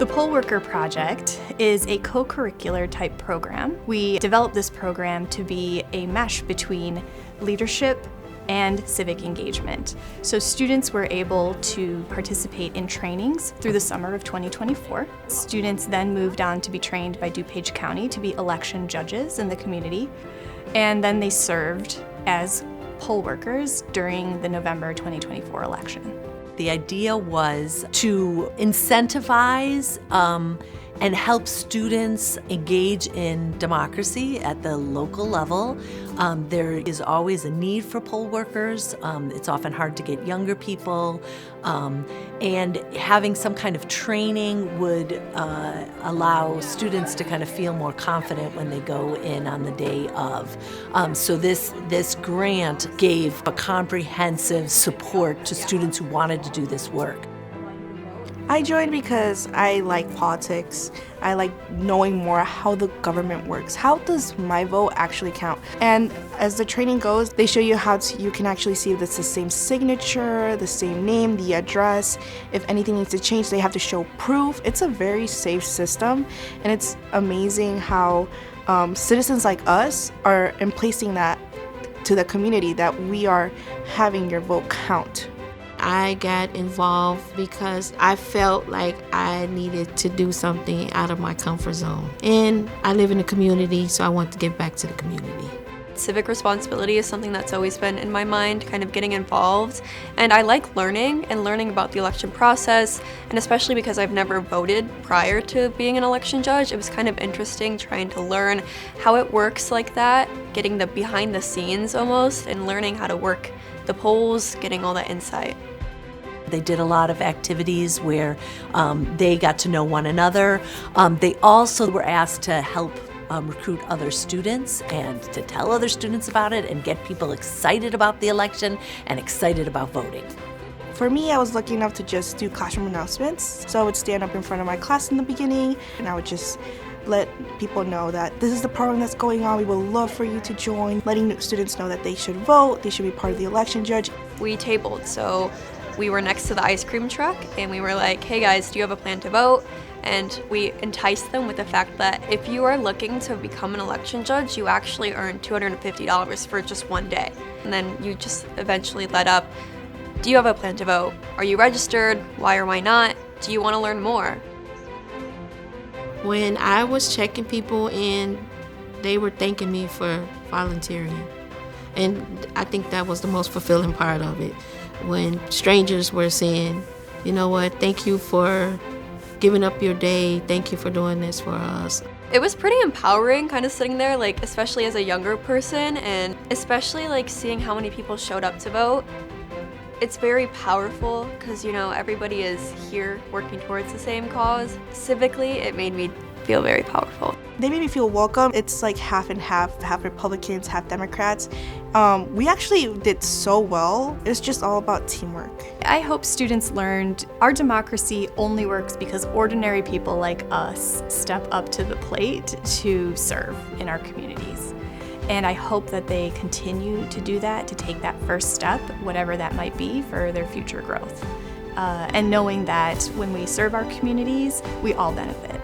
The Poll Worker Project is a co-curricular type program. We developed this program to be a mesh between leadership and civic engagement. So students were able to participate in trainings through the summer of 2024. Students then moved on to be trained by DuPage County to be election judges in the community, and then they served as poll workers during the November 2024 election. The idea was to incentivize and help students engage in democracy at the local level. There is always a need for poll workers. It's often hard to get younger people, and having some kind of training would allow students to kind of feel more confident when they go in on the day of. So this grant gave a comprehensive support to students who wanted to do this work. I joined because I like politics. I like knowing more how the government works. How does my vote actually count? And as the training goes, they show you how you can actually see if it's the same signature, the same name, the address. If anything needs to change, they have to show proof. It's a very safe system, and it's amazing how citizens like us are emplacing that to the community, that we are having your vote count. I got involved because I felt like I needed to do something out of my comfort zone. And I live in a community, so I want to give back to the community. Civic responsibility is something that's always been in my mind, kind of getting involved. And I like learning about the election process, and especially because I've never voted prior to being an election judge, it was kind of interesting trying to learn how it works like that, getting the behind the scenes almost, and learning how to work the polls, getting all that insight. They did a lot of activities where they got to know one another. They also were asked to help recruit other students and to tell other students about it and get people excited about the election and excited about voting. For me, I was lucky enough to just do classroom announcements. So I would stand up in front of my class in the beginning, and I would just let people know that this is the program that's going on. We would love for you to join, letting students know that they should vote, they should be part of the election judge. We tabled, so we were next to the ice cream truck, and we were like, hey guys, do you have a plan to vote? And we enticed them with the fact that if you are looking to become an election judge, you actually earn $250 for just one day. And then you just eventually led up, do you have a plan to vote? Are you registered? Why or why not? Do you want to learn more? When I was checking people in, they were thanking me for volunteering. And I think that was the most fulfilling part of it. When strangers were saying, you know what, thank you for giving up your day, thank you for doing this for us. It was pretty empowering kind of sitting there, like especially as a younger person, and especially like seeing how many people showed up to vote. It's very powerful because, you know, everybody is here working towards the same cause. Civically, it made me feel very powerful. They made me feel welcome. It's like half and half Republicans, half Democrats. We actually did so well. It's just all about teamwork. I hope students learned our democracy only works because ordinary people like us step up to the plate to serve in our communities. And I hope that they continue to do that, to take that first step, whatever that might be, for their future growth. And knowing that when we serve our communities, we all benefit.